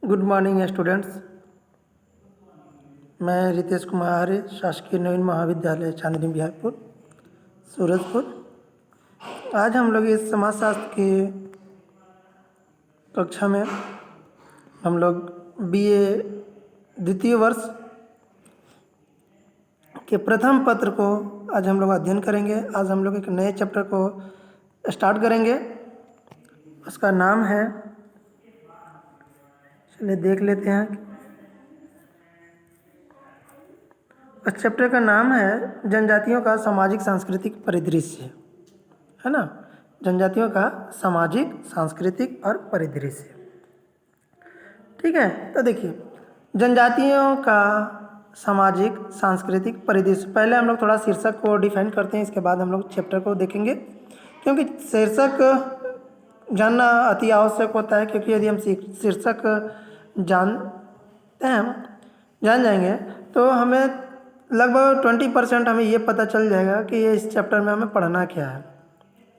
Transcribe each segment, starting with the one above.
Good morning students. मैं रितेश कुमार आर्य, शासकीय नवीन महाविद्यालय चांदनी बिहारपुर सूरजपुर। आज हम लोग इस समाजशास्त्र की कक्षा में हम लोग बीए द्वितीय वर्ष के प्रथम पत्र को आज हम लोग अध्ययन करेंगे। आज हम लोग एक नए चैप्टर को स्टार्ट करेंगे। उसका नाम है, चलिए देख लेते हैं। उस चैप्टर का नाम है जनजातियों का सामाजिक सांस्कृतिक परिदृश्य, है ना। जनजातियों का सामाजिक सांस्कृतिक और परिदृश्य, ठीक है। तो देखिए, जनजातियों का सामाजिक सांस्कृतिक परिदृश्य, पहले हम लोग थोड़ा शीर्षक को डिफाइन करते हैं, इसके बाद हम लोग चैप्टर को देखेंगे। क्योंकि शीर्षक जानना अति आवश्यक होता है, क्योंकि यदि हम शीर्षक जानते हैं, जान जाएंगे, तो हमें लगभग 20% हमें ये पता चल जाएगा कि ये इस चैप्टर में हमें पढ़ना क्या है,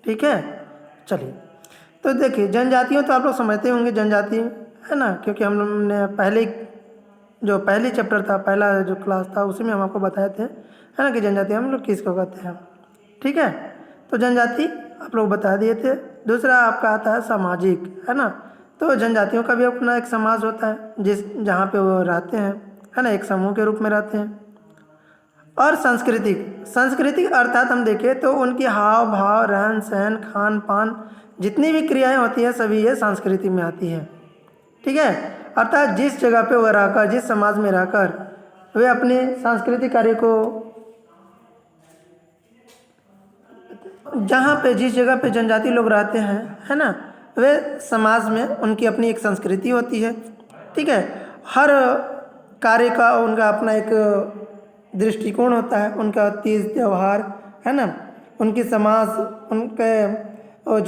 ठीक है। चलिए, तो देखिए, जनजातियों तो आप लोग समझते होंगे, जनजाति है ना, क्योंकि हम लोग ने पहली चैप्टर था, पहला जो क्लास था, उसी में हम आपको बताए थे, है ना, कि जनजाति हम लोग किसको कहते हैं, ठीक है। तो जनजाति आप लोग बता दिए थे। दूसरा आपका आता है सामाजिक, है ना। तो जनजातियों का भी अपना एक समाज होता है, जहाँ पे वो रहते हैं, है ना, एक समूह के रूप में रहते हैं। और सांस्कृतिक अर्थात हम देखें तो उनकी हाव भाव, रहन सहन, खान पान, जितनी भी क्रियाएं होती हैं सभी ये संस्कृति में आती है, ठीक है। अर्थात जिस जगह पे वो रहकर, जिस समाज में रहकर वे अपने सांस्कृतिक कार्य को, जहाँ पे जिस जगह पे जनजाति लोग रहते हैं, है ना, वे समाज में उनकी अपनी एक संस्कृति होती है, ठीक है। हर कार्य का उनका अपना एक दृष्टिकोण होता है, उनका तीज त्यौहार, है ना, उनकी समाज, उनके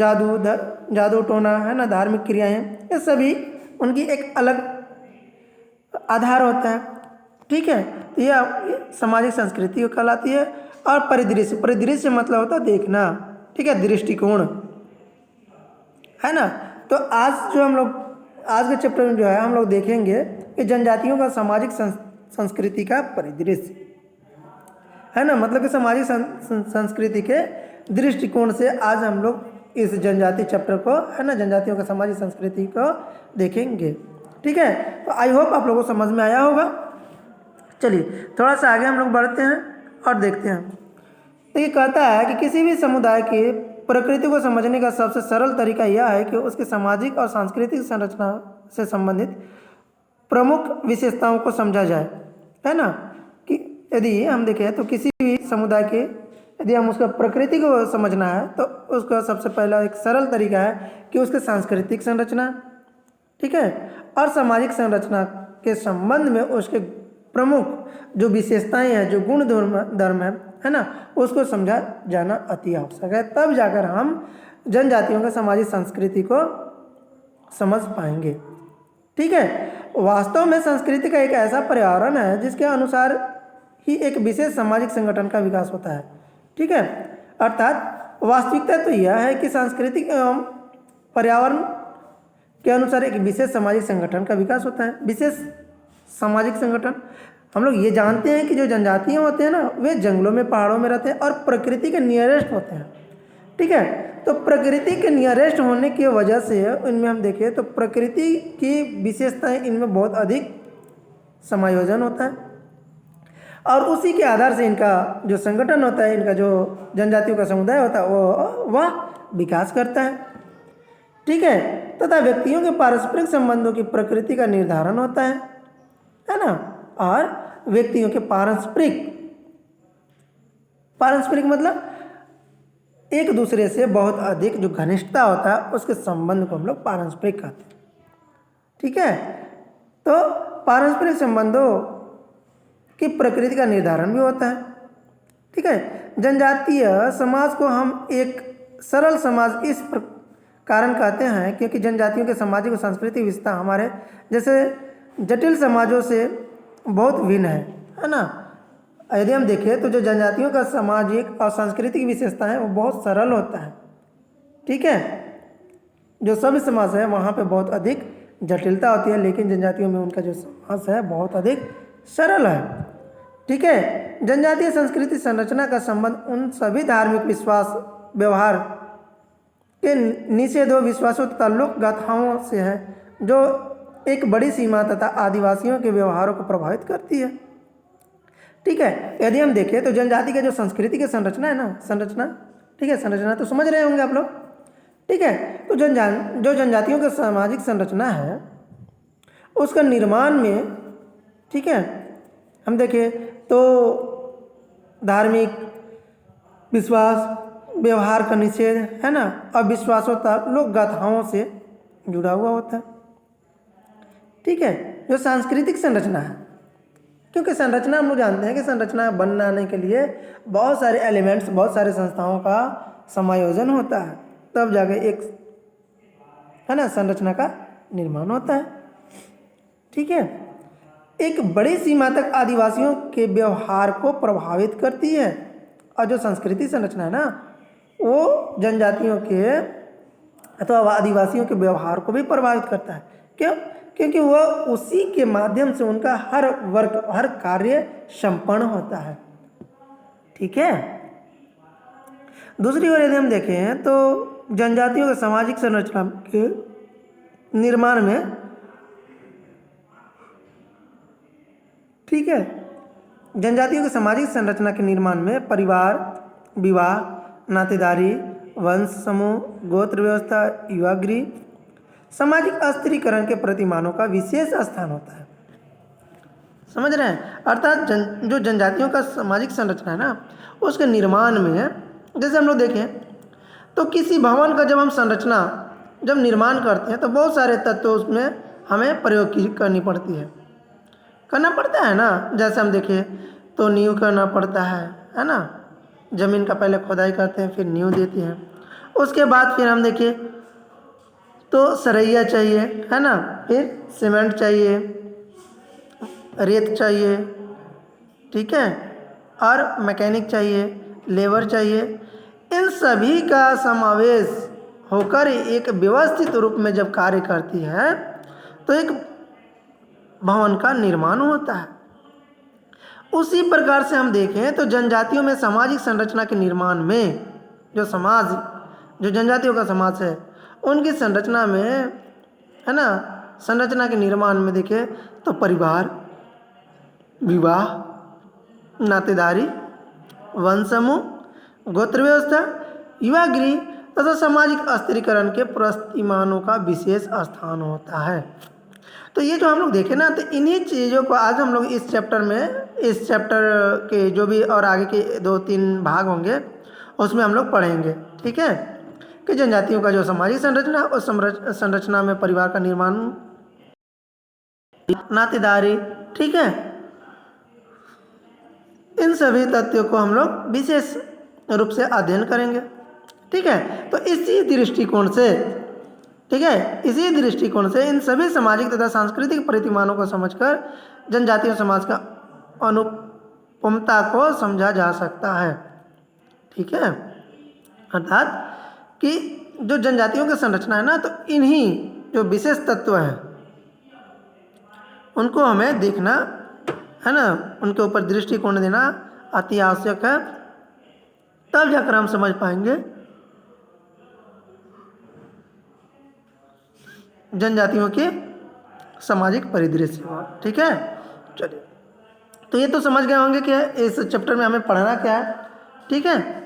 जादू टोना, है ना, धार्मिक क्रियाएं, ये सभी उनकी एक अलग आधार होता है, ठीक है। तो ये सामाजिक संस्कृति कहलाती है। और परिदृश्य मतलब होता है देखना, ठीक है, दृष्टिकोण, है ना। तो आज जो हम लोग आज के चैप्टर में जो है हम लोग देखेंगे कि जनजातियों का सामाजिक संस्कृति का परिदृश्य, है ना, मतलब कि सामाजिक संस्कृति के दृष्टिकोण से आज हम लोग इस जनजाति चैप्टर को, है ना, जनजातियों का सामाजिक संस्कृति को देखेंगे, ठीक है। तो आई होप आप लोगों को समझ में आया होगा। चलिए थोड़ा सा आगे हम लोग बढ़ते हैं और देखते हैं। तो ये कहता है कि किसी भी समुदाय की प्रकृति को समझने का सबसे सरल तरीका यह है कि उसकी सामाजिक और सांस्कृतिक संरचना से संबंधित प्रमुख विशेषताओं को समझा जाए, है ना। कि यदि हम देखें तो किसी भी समुदाय के, यदि हम उसका प्रकृति को समझना है तो उसका सबसे पहला एक सरल तरीका है कि उसके सांस्कृतिक संरचना, ठीक है, और सामाजिक संरचना के संबंध में उसके प्रमुख जो विशेषताएं हैं, जो गुण धर्म है ना, उसको समझा जाना अति आवश्यक है। तब जाकर हम जनजातियों का सामाजिक संस्कृति को समझ पाएंगे, ठीक है। वास्तव में संस्कृति का एक ऐसा पर्यावरण है जिसके अनुसार ही एक विशेष सामाजिक संगठन का विकास होता है, ठीक है। अर्थात वास्तविकता तो यह है कि सांस्कृतिक एवं पर्यावरण के अनुसार एक विशेष सामाजिक संगठन का विकास होता है। विशेष सामाजिक संगठन, हम लोग ये जानते हैं कि जो जनजातियाँ होते हैं ना, वे जंगलों में, पहाड़ों में रहते हैं और प्रकृति के नियरेस्ट होते हैं, ठीक है। तो प्रकृति के नियरेस्ट होने की वजह से इनमें हम देखें तो प्रकृति की विशेषताएं इनमें बहुत अधिक समायोजन होता है, और उसी के आधार से इनका जो संगठन होता है, इनका जो जनजातियों का समुदाय होता है वह विकास करता है, ठीक है। तथा व्यक्तियों के पारस्परिक संबंधों की प्रकृति का निर्धारण होता है ना। और व्यक्तियों के पारस्परिक मतलब एक दूसरे से बहुत अधिक जो घनिष्ठता होता है, उसके संबंध को हम लोग पारस्परिक कहते हैं, ठीक है। तो पारस्परिक संबंधों की प्रकृति का निर्धारण भी होता है, ठीक है। जनजातीय समाज को हम एक सरल समाज इस कारण कहते हैं क्योंकि जनजातियों के सामाजिक और सांस्कृतिक विशेषता हमारे जैसे जटिल समाजों से बहुत भिन्न है ना। यदि हम देखें तो जो जनजातियों का सामाजिक और सांस्कृतिक विशेषता है वो बहुत सरल होता है, ठीक है। जो सभ्य समाज है वहाँ पे बहुत अधिक जटिलता होती है, लेकिन जनजातियों में उनका जो समाज है बहुत अधिक सरल है। ठीक है, जनजातीय संस्कृति संरचना का संबंध उन सभी धार्मिक विश्वास, व्यवहार के निषेधों, विश्वासों तथा लोक गाथाओं से है जो एक बड़ी सीमा तथा आदिवासियों के व्यवहारों को प्रभावित करती है। ठीक है, यदि हम देखें तो जनजाति का जो संस्कृति की संरचना है ना, संरचना, ठीक है, संरचना तो समझ रहे होंगे आप लोग। ठीक है, तो जो जनजातियों का सामाजिक संरचना है उसका निर्माण में, ठीक है, हम देखें तो धार्मिक विश्वास, व्यवहार का निषेध, है ना, अविश्वासों तथा लोक गाथाओं से जुड़ा हुआ होता है। ठीक है, जो सांस्कृतिक संरचना है, क्योंकि संरचना हम लोग जानते हैं कि संरचना बनाने के लिए बहुत सारे एलिमेंट्स, बहुत सारे संस्थाओं का समायोजन होता है, तब जाके एक, है ना, संरचना का निर्माण होता है। ठीक है, एक बड़ी सीमा तक आदिवासियों के व्यवहार को प्रभावित करती है, और जो संस्कृति संरचना है ना वो जनजातियों के अथवा आदिवासियों के व्यवहार को भी प्रभावित करता है। क्यों? क्योंकि वह उसी के माध्यम से उनका हर वर्क, हर कार्य संपन्न होता है। ठीक है, दूसरी ओर यदि हम देखें तो जनजातियों के सामाजिक संरचना के निर्माण में, ठीक है, जनजातियों की सामाजिक संरचना के निर्माण में परिवार, विवाह, नातेदारी, वंश समूह, गोत्र व्यवस्था, युवागृह, सामाजिक अस्थिरीकरण के प्रतिमानों का विशेष स्थान होता है। समझ रहे हैं? अर्थात जो जनजातियों का सामाजिक संरचना है ना उसके निर्माण में, जैसे हम लोग देखें तो किसी भवन का जब हम संरचना जब निर्माण करते हैं तो बहुत सारे तत्व उसमें हमें प्रयोग करनी पड़ती है, करना पड़ता है ना। जैसे हम देखें तो नींव करना पड़ता है ना, ज़मीन का पहले खोदाई करते हैं, फिर नींव देते हैं, उसके बाद फिर हम देखें तो सरैया चाहिए, है ना, फिर सीमेंट चाहिए, रेत चाहिए, ठीक है, और मैकेनिक चाहिए, लेबर चाहिए। इन सभी का समावेश होकर एक व्यवस्थित रूप में जब कार्य करती है तो एक भवन का निर्माण होता है। उसी प्रकार से हम देखें तो जनजातियों में सामाजिक संरचना के निर्माण में जो जनजातियों का समाज है उनकी संरचना में, है ना, संरचना के निर्माण में देखें तो परिवार, विवाह, नातेदारी, वंश समूह, गोत्र व्यवस्था, युवागृह तथा सामाजिक अस्थिरीकरण के प्रतिमानों का विशेष स्थान होता है। तो ये जो हम लोग देखें ना, तो इन्हीं चीज़ों को आज हम लोग इस चैप्टर के जो भी और आगे के 2-3 भाग होंगे उसमें हम लोग पढ़ेंगे। ठीक है, कि जनजातियों का जो सामाजिक संरचना, उस संरचना में परिवार का निर्माण, नातेदारी, ठीक है, इन सभी तथ्यों को हम लोग विशेष रूप से अध्ययन करेंगे। ठीक है, तो इसी दृष्टिकोण से, ठीक है, इसी दृष्टिकोण से इन सभी सामाजिक तथा सांस्कृतिक प्रतिमानों को समझकर जनजातीय समाज का अनुपमता को समझा जा सकता है। ठीक है, अर्थात कि जो जनजातियों की संरचना है ना, तो इन्हीं जो विशेष तत्व हैं उनको हमें देखना है ना, उनके ऊपर दृष्टिकोण देना अति आवश्यक है, तब जाकर हम समझ पाएंगे जनजातियों के सामाजिक परिदृश्य। ठीक है, चलिए, तो ये तो समझ गए होंगे कि इस चैप्टर में हमें पढ़ना क्या है। ठीक है,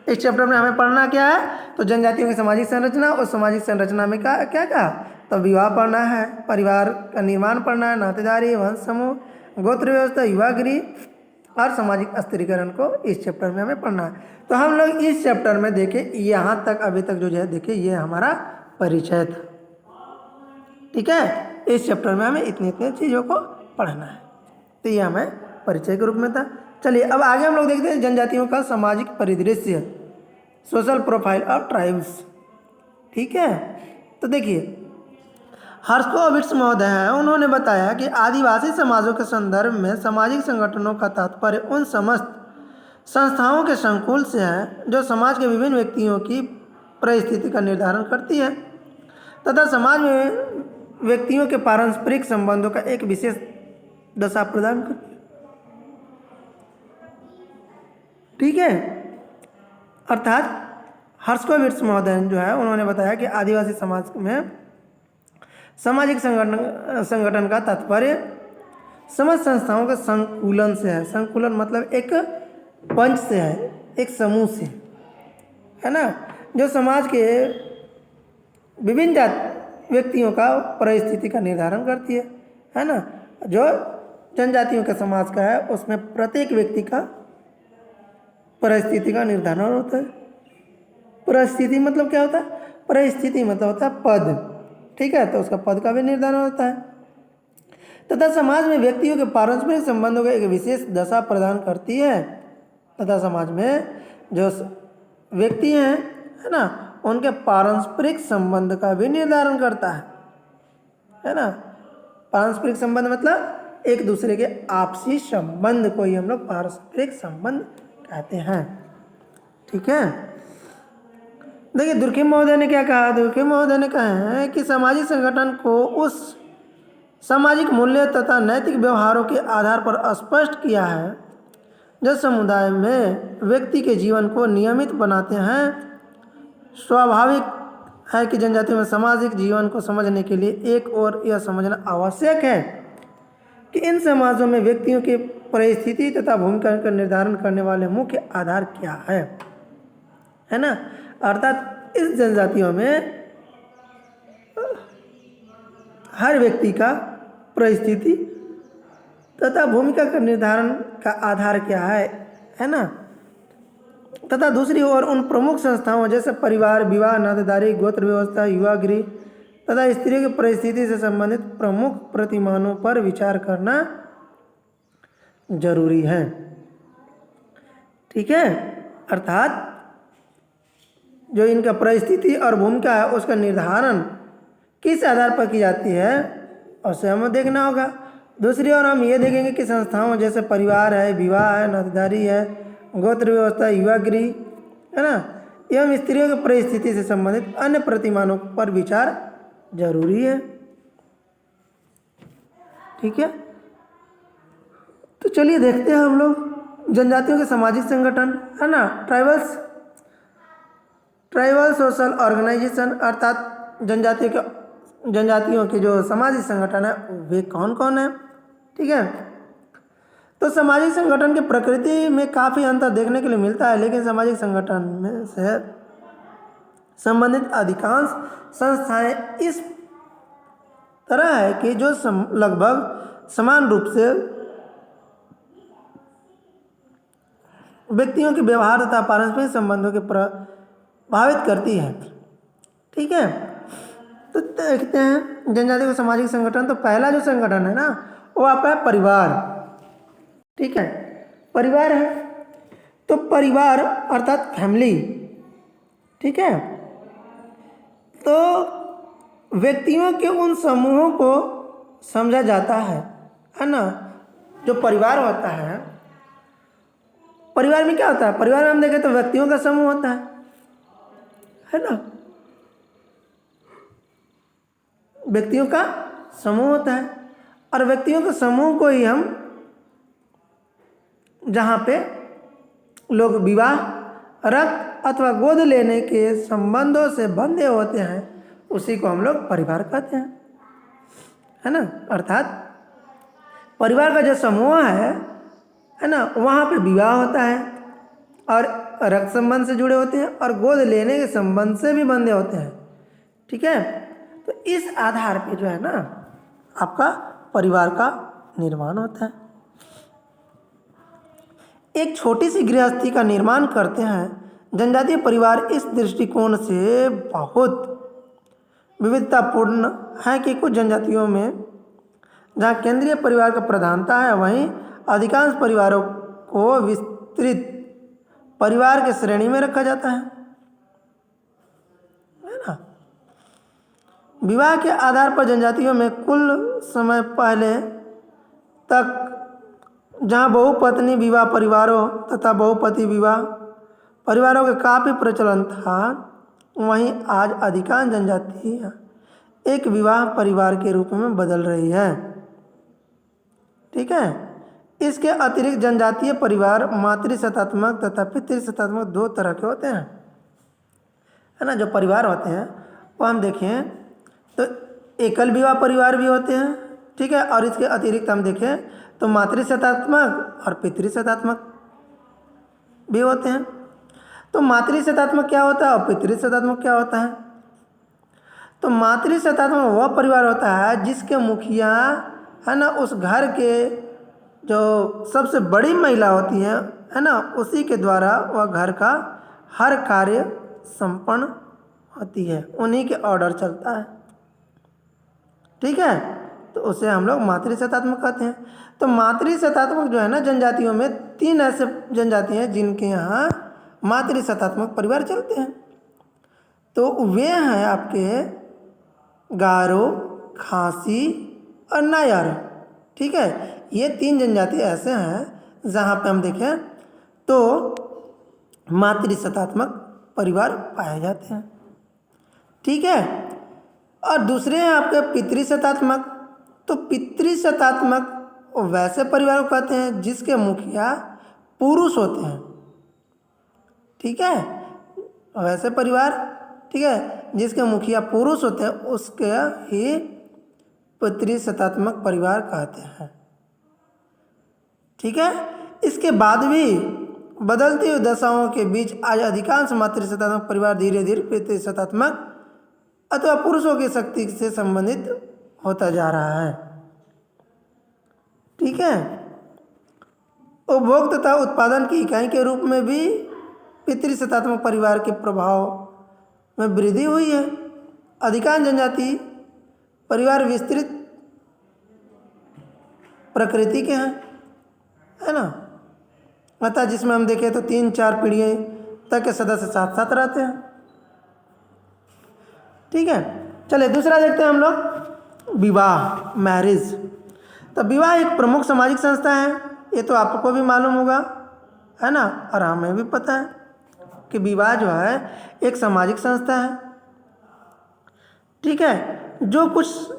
इस चैप्टर में हमें पढ़ना क्या है, तो जनजातियों की सामाजिक संरचना, और सामाजिक संरचना में क्या क्या कहा, तो विवाह पढ़ना है, परिवार का निर्माण पढ़ना है, नातेदारी, वंश समूह, गोत्र व्यवस्था, युवागृह और सामाजिक अस्थिरीकरण को इस चैप्टर में हमें पढ़ना है। तो हम लोग इस चैप्टर में देखें यहाँ तक, अभी तक जो है देखिए ये हमारा परिचय था। ठीक है, इस चैप्टर में हमें इतनी चीज़ों को पढ़ना है, तो ये हमें परिचय के रूप में था। चलिए अब आगे हम लोग देखते हैं जनजातियों का सामाजिक परिदृश्य, सोशल प्रोफाइल ऑफ ट्राइब्स। ठीक है, तो देखिए हर्षोविट्ज महोदय हैं, उन्होंने बताया कि आदिवासी समाजों के संदर्भ में सामाजिक संगठनों का तात्पर्य उन समस्त संस्थाओं के संकुल से है जो समाज के विभिन्न व्यक्तियों की परिस्थिति का निर्धारण करती है तथा समाज में व्यक्तियों के पारस्परिक संबंधों का एक विशेष दशा प्रदान करती है। ठीक है, अर्थात हर्षकोविट्स महोदय जो है उन्होंने बताया कि आदिवासी समाज में सामाजिक संगठन का तात्पर्य समस्त संस्थाओं के संकुलन से है। संकुलन मतलब एक पंच से है, एक समूह से, है ना, जो समाज के विभिन्न व्यक्तियों का परिस्थिति का निर्धारण करती है ना। जो जनजातियों के समाज का है उसमें प्रत्येक व्यक्ति का परिस्थिति का निर्धारण होता है। परिस्थिति मतलब क्या होता है? परिस्थिति मतलब होता है पद, ठीक है, तो उसका पद का भी निर्धारण होता है। तथा समाज में व्यक्तियों के पारस्परिक संबंधों को एक विशेष दशा प्रदान करती है। तथा समाज में जो व्यक्ति हैं, है ना, उनके पारस्परिक संबंध का भी निर्धारण करता है ना। पारस्परिक संबंध मतलब एक दूसरे के आपसी संबंध को ही हम लोग पारस्परिक संबंध कहते हैं। ठीक है, देखिए दुर्खिम महोदय ने क्या कहा। दुर्खिम महोदय ने कहा है कि सामाजिक संगठन को उस सामाजिक मूल्य तथा नैतिक व्यवहारों के आधार पर स्पष्ट किया है जो समुदाय में व्यक्ति के जीवन को नियमित बनाते हैं। स्वाभाविक है कि जनजातियों में सामाजिक जीवन को समझने के लिए एक और यह समझना आवश्यक है कि इन समाजों में व्यक्तियों की परिस्थिति तथा भूमिका का निर्धारण करने वाले मुख्य आधार क्या है ना। अर्थात इस जनजातियों में हर व्यक्ति का परिस्थिति तथा भूमिका का निर्धारण का आधार क्या है ना। तथा दूसरी ओर उन प्रमुख संस्थाओं जैसे परिवार, विवाह, नातेदारी, गोत्र व्यवस्था, युवा गृह तथा स्त्रियों की परिस्थिति से संबंधित प्रमुख प्रतिमानों पर विचार करना जरूरी है। ठीक है, अर्थात जो इनका परिस्थिति और भूमिका है उसका निर्धारण किस आधार पर की जाती है उसे हमें देखना होगा। दूसरी ओर हम ये देखेंगे कि संस्थाओं जैसे परिवार है, विवाह है, नातेदारी है, गोत्र व्यवस्था, युवा गृह, है ना, एवं स्त्रियों की परिस्थिति से संबंधित अन्य प्रतिमानों पर विचार जरूरी है। ठीक है, तो चलिए देखते हैं हम लोग जनजातियों के सामाजिक संगठन, है ना, ट्राइबल सोशल ऑर्गेनाइजेशन, अर्थात जनजातियों के जो सामाजिक संगठन है वे कौन कौन है। ठीक है, तो सामाजिक संगठन की प्रकृति में काफ़ी अंतर देखने के लिए मिलता है, लेकिन सामाजिक संगठन में से संबंधित अधिकांश संस्थाएं इस तरह है कि जो लगभग समान रूप से व्यक्तियों के व्यवहार तथा पारस्परिक संबंधों के प्रभावित करती है। ठीक है, तो देखते हैं जनजाति का सामाजिक संगठन। तो पहला जो संगठन है ना वो आपका है परिवार। ठीक है, परिवार है तो परिवार अर्थात फैमिली। ठीक है, तो व्यक्तियों के उन समूहों को समझा जाता है ना। जो परिवार होता है, परिवार में क्या होता है? परिवार में हम देखें तो व्यक्तियों का समूह होता है ना, व्यक्तियों का समूह होता है। और व्यक्तियों के समूह को ही हम जहाँ पे लोग विवाह, रक्त अथवा गोद लेने के संबंधों से बंधे होते हैं उसी को हम लोग परिवार कहते हैं, है ना। अर्थात परिवार का जो समूह है ना, वहाँ पे विवाह होता है और रक्त संबंध से जुड़े होते हैं और गोद लेने के संबंध से भी बंधे होते हैं। ठीक है, तो इस आधार पे जो है ना आपका परिवार का निर्माण होता है। एक छोटी सी गृहस्थी का निर्माण करते हैं। जनजातीय परिवार इस दृष्टिकोण से बहुत विविधतापूर्ण है कि कुछ जनजातियों में जहाँ केंद्रीय परिवार का प्रधानता है वहीं अधिकांश परिवारों को विस्तृत परिवार के श्रेणी में रखा जाता है ना। विवाह के आधार पर जनजातियों में कुल समय पहले तक जहाँ बहुपत्नी विवाह परिवारों तथा बहुपति विवाह परिवारों का काफ़ी प्रचलन था, वहीं आज अधिकांश जनजातियाँ एक विवाह परिवार के रूप में बदल रही है। ठीक है। इसके अतिरिक्त जनजातीय परिवार मातृसत्तात्मक तथा पितृसत्तात्मक दो तरह के होते हैं, है ना। जो परिवार होते हैं वो हम देखें तो एकल विवाह परिवार भी होते हैं, ठीक है। और इसके अतिरिक्त हम देखें तो मातृसत्तात्मक और पितृसत्तात्मक भी होते हैं। तो मातृसत्तात्मक क्या होता है और पितृसत्तात्मक क्या होता है? तो मातृसत्तात्मक वह परिवार होता है जिसके मुखिया, है ना, उस घर के जो सबसे बड़ी महिला होती है ना, उसी के द्वारा वह घर का हर कार्य संपन्न होती है, उन्हीं के ऑर्डर चलता है। ठीक है। तो उसे हम लोग मातृसत्तात्मक कहते हैं। तो मातृसत्तात्मक जो है ना, जनजातियों में 3 ऐसे जनजाति हैं जिनके यहाँ मातृसत्तात्मक परिवार चलते हैं। तो वे हैं आपके गारो, खासी और नायर। ठीक है। ये 3 जनजाति ऐसे हैं जहाँ पे हम देखें तो मातृसत्तात्मक परिवार पाए जाते हैं। ठीक है। और दूसरे हैं आपके पितृसत्तात्मक। तो पितृसत्तात्मक वैसे परिवार को कहते हैं जिसके मुखिया पुरुष होते हैं। ठीक है। वैसे परिवार, ठीक है, जिसके मुखिया पुरुष होते हैं उसके ही पितृसत्तात्मक परिवार कहते हैं। ठीक है। इसके बाद भी बदलती हुई दशाओं के बीच आज अधिकांश मातृसत्तात्मक परिवार धीरे धीरे पितृसत्तात्मक अथवा पुरुषों की शक्ति से संबंधित होता जा रहा है। ठीक है। उपभोग तथा उत्पादन की इकाई के रूप में भी पितृसत्तात्मक परिवार के प्रभाव में वृद्धि हुई है। अधिकांश जनजाति परिवार विस्तृत प्रकृति के हैं, है ना, अतः जिसमें हम देखें तो 3-4 पीढ़ियाँ तक के सदस्य साथ साथ रहते हैं। ठीक है। चलिए दूसरा देखते हैं हम लोग, विवाह, मैरिज। तो विवाह एक प्रमुख सामाजिक संस्था है, ये तो आपको भी मालूम होगा, है ना, और हमें भी पता है कि विवाह जो है एक सामाजिक संस्था है। ठीक है। जो कुछ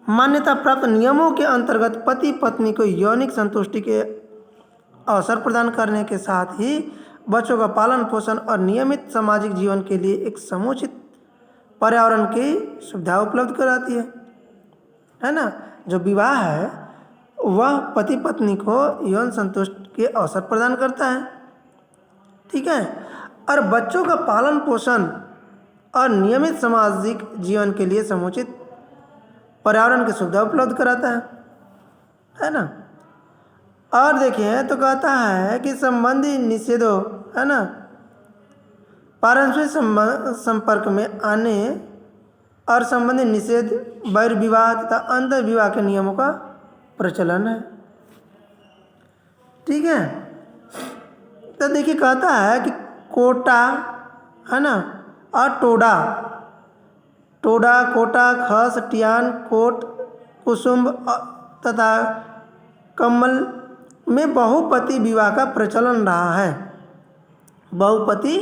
मान्यता प्राप्त नियमों के अंतर्गत पति पत्नी को यौनिक संतुष्टि के अवसर प्रदान करने के साथ ही बच्चों का पालन पोषण और नियमित सामाजिक जीवन के लिए एक समुचित पर्यावरण की सुविधा उपलब्ध कराती है ना। जो विवाह है वह पति पत्नी को यौन संतुष्टि के अवसर प्रदान करता है। ठीक है। और बच्चों का पालन पोषण और नियमित सामाजिक जीवन के लिए समुचित पर्यावरण की सुविधा उपलब्ध कराता है ना। और देखिए तो कहता है कि संबंधी निषेधों, है ना, पारस्परिक संपर्क में आने और संबंधी निषेध, बहिर्विवाह तथा अंतर विवाह के नियमों का प्रचलन है। ठीक है। तो देखिए कहता है कि कोटा, है ना, और टोडा, कोटा, खस, टियान, कोट, कुसुम्ब तथा कम्मल में बहुपति विवाह का प्रचलन रहा है। बहुपति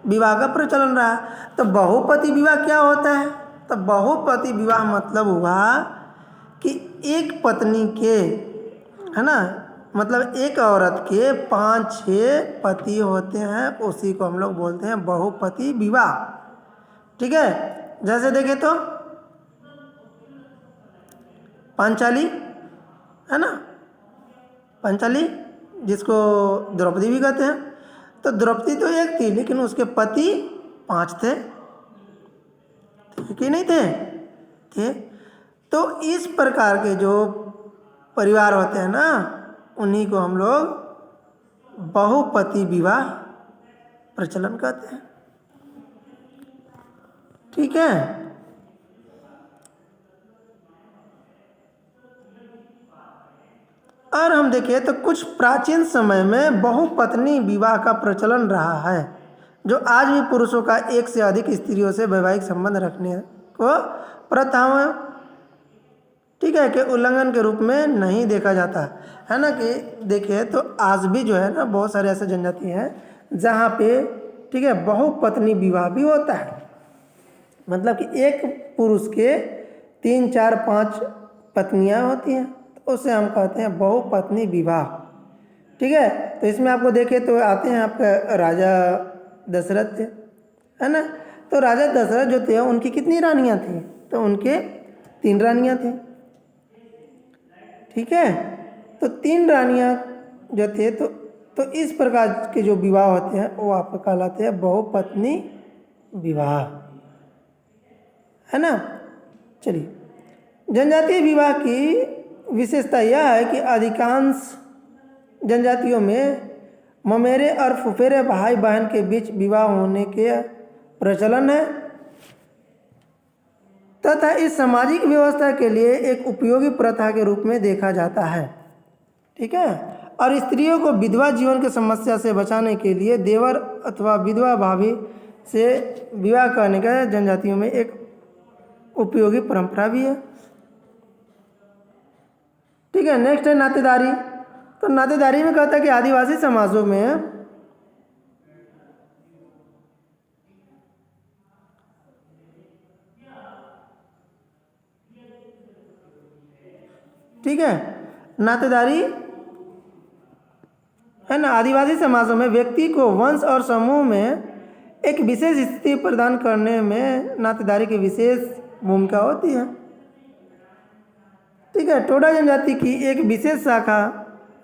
विवाह का प्रचलन रहा है। तो बहुपति विवाह क्या होता है? तो बहुपति विवाह मतलब हुआ कि एक पत्नी के, है ना, मतलब एक औरत के 5-6 पति होते हैं, उसी को हम लोग बोलते हैं बहुपति विवाह। ठीक है। जैसे देखें तो पांचाली, है ना, पांचाली जिसको द्रौपदी भी कहते हैं। तो द्रौपदी तो एक थी लेकिन उसके पति 5 थे कि नहीं थे। तो इस प्रकार के जो परिवार होते हैं ना, उन्हीं को हम लोग बहुपति विवाह प्रचलन कहते हैं। ठीक है। और हम देखें तो कुछ प्राचीन समय में बहुपत्नी विवाह का प्रचलन रहा है, जो आज भी पुरुषों का एक से अधिक स्त्रियों से वैवाहिक संबंध रखने को प्रथाओं, ठीक है, के उल्लंघन के रूप में नहीं देखा जाता है ना। कि देखिए तो आज भी जो है ना बहुत सारे ऐसे जनजाति हैं जहाँ पे, ठीक है, बहुपत्नी विवाह भी होता है। मतलब कि एक पुरुष के 3, 4, 5 पत्नियां होती हैं, तो उसे हम कहते हैं बहुपत्नी विवाह। ठीक है, तो इसमें आपको देखें तो आते हैं आपका राजा दशरथ थे, है ना। तो राजा दशरथ जो थे उनकी कितनी रानियां थी? तो उनके 3 रानियां थी। ठीक है, तो 3 रानियां जो थे तो इस प्रकार के जो विवाह होते हैं वो आपको कहलाते हैं बहुपत्नी विवाह, है ना। चलिए, जनजातीय विवाह की विशेषता यह है कि अधिकांश जनजातियों में ममेरे और फुफेरे भाई बहन के बीच विवाह होने के प्रचलन है तथा इस सामाजिक व्यवस्था के लिए एक उपयोगी प्रथा के रूप में देखा जाता है। ठीक है, और स्त्रियों को विधवा जीवन की समस्या से बचाने के लिए देवर अथवा विधवा भाभी से विवाह करने का जनजातियों में एक उपयोगी परंपरा भी है। ठीक है, नेक्स्ट है नातेदारी। तो नातेदारी में कहता है कि आदिवासी समाजों में ठीक है, नातेदारी है ना, आदिवासी समाजों में व्यक्ति को वंश और समूह में एक विशेष स्थिति प्रदान करने में नातेदारी की विशेष भूमिका होती है। ठीक है, टोडा जनजाति की एक विशेष शाखा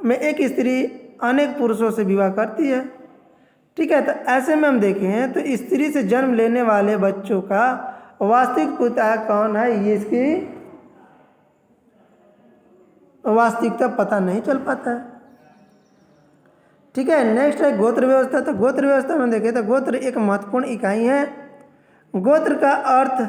में एक स्त्री अनेक पुरुषों से विवाह करती है। ठीक है, तो ऐसे में हम देखें तो स्त्री से जन्म लेने वाले बच्चों का वास्तविक पिता कौन है, ये इसकी वास्तविकता पता नहीं चल पाता है। ठीक है, नेक्स्ट है गोत्र व्यवस्था। तो गोत्र व्यवस्था में देखें तो गोत्र एक महत्वपूर्ण इकाई है। गोत्र का अर्थ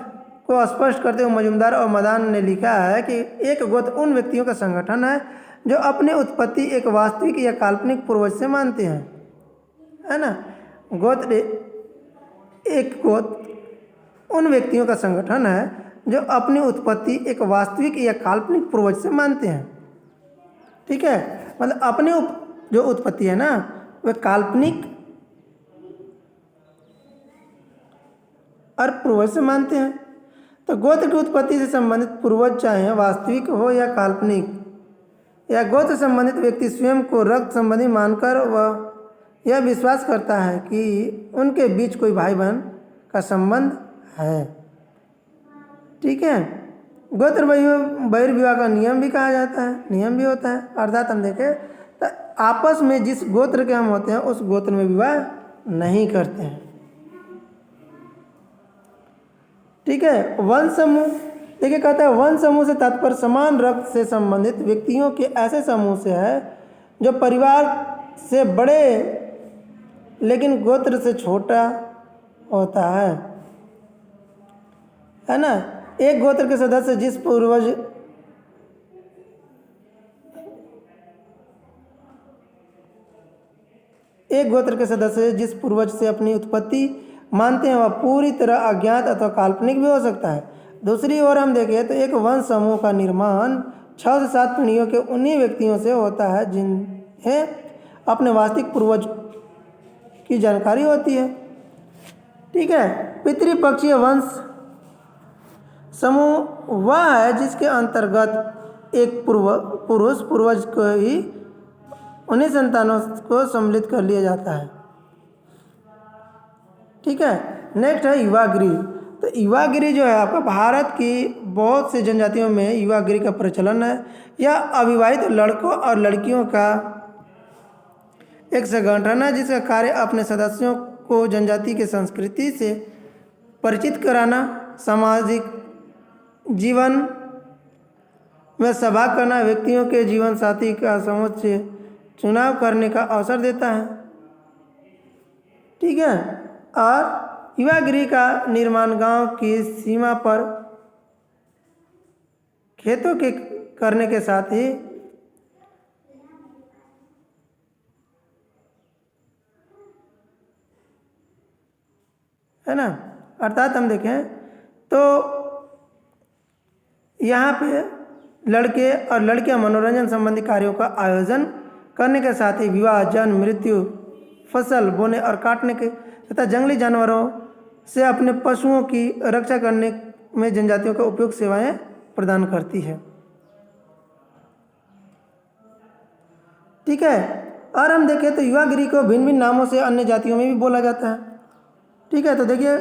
को स्पष्ट करते हुए मजुमदार और मदान ने लिखा है कि एक गोत्र उन व्यक्तियों का संगठन है जो अपने उत्पत्ति एक वास्तविक या काल्पनिक पूर्वज से मानते हैं, है ना। एक गोत्र उन व्यक्तियों का संगठन है जो अपनी उत्पत्ति एक वास्तविक या काल्पनिक पूर्वज से मानते हैं। ठीक है, मतलब अपने जो उत्पत्ति है ना वह काल्पनिक और पूर्वज से मानते हैं। तो गोत्र की उत्पत्ति से संबंधित पूर्वज चाहे वास्तविक हो या काल्पनिक, या गोत्र संबंधित व्यक्ति स्वयं को रक्त संबंधी मानकर वह यह विश्वास करता है कि उनके बीच कोई भाई बहन का संबंध है। ठीक है, गोत्र बहिर्विवाह का नियम भी कहा जाता है, नियम भी होता है। अर्थात हम देखें तो आपस में जिस गोत्र के हम होते हैं उस गोत्र में विवाह नहीं करते हैं। ठीक है, वन समूह देखिए, कहता है वन समूह से तात्पर्य समान रक्त से संबंधित व्यक्तियों के ऐसे समूह से है जो परिवार से बड़े लेकिन गोत्र से छोटा होता है ना। एक गोत्र के सदस्य जिस पूर्वज से अपनी उत्पत्ति मानते हैं वह पूरी तरह अज्ञात अथवा काल्पनिक भी हो सकता है। दूसरी ओर हम देखें तो एक वंश समूह का निर्माण 6 से 7 पीढ़ियों के उन्हीं व्यक्तियों से होता है जिन्हें अपने वास्तविक पूर्वज की जानकारी होती है। ठीक है, पितृपक्षीय वंश समूह वह है जिसके अंतर्गत एक पुरुष पूर्वज को ही उन्हीं संतानों को सम्मिलित कर लिया जाता है। ठीक है, नेक्स्ट है युवागृह। तो युवागृह जो है आपका भारत की बहुत से जनजातियों में युवागृह का प्रचलन है। यह अविवाहित लड़कों और लड़कियों का एक संगठन है जिसका कार्य अपने सदस्यों को जनजाति की संस्कृति से परिचित कराना, सामाजिक जीवन में सभा करना, व्यक्तियों के जीवन साथी का समुचित चुनाव करने का अवसर देता है। ठीक है, और युवागृह का निर्माण गांव की सीमा पर खेतों के करने के साथ ही है ना। अर्थात हम देखें तो यहाँ पे लड़के और लड़कियाँ मनोरंजन संबंधी कार्यों का आयोजन करने के साथ ही विवाह, जन्म, मृत्यु, फसल बोने और काटने के तथा जंगली जानवरों से अपने पशुओं की रक्षा करने में जनजातियों का उपयोग सेवाएं प्रदान करती है। ठीक है। और हम देखें तो युवागिरी को भिन्न भिन्न नामों से अन्य जातियों में भी बोला जाता है। ठीक है। तो देखिए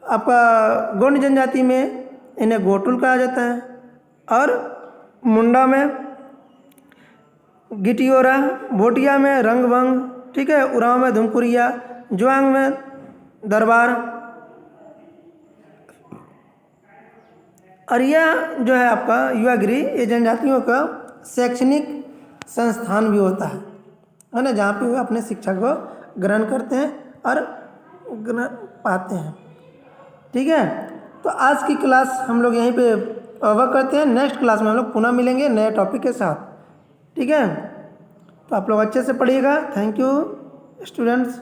आपका गोंड जनजाति में इन्हें गोटुल कहा जाता है, और मुंडा में गिटियोरा, भोटिया में रंगभंग, ठीक है, उरांव में धुमकुरिया, जुआंग में दरबार। और यह जो है आपका युवागिरी, ये जनजातियों का शैक्षणिक संस्थान भी होता है ना, जहाँ पे वे अपने शिक्षा को ग्रहण करते हैं और पाते हैं। ठीक है। तो आज की क्लास हम लोग यहीं पे ओवर करते हैं। नेक्स्ट क्लास में हम लोग पुनः मिलेंगे नए टॉपिक के साथ। ठीक है। तो आप लोग अच्छे से पढ़िएगा। Thank you students.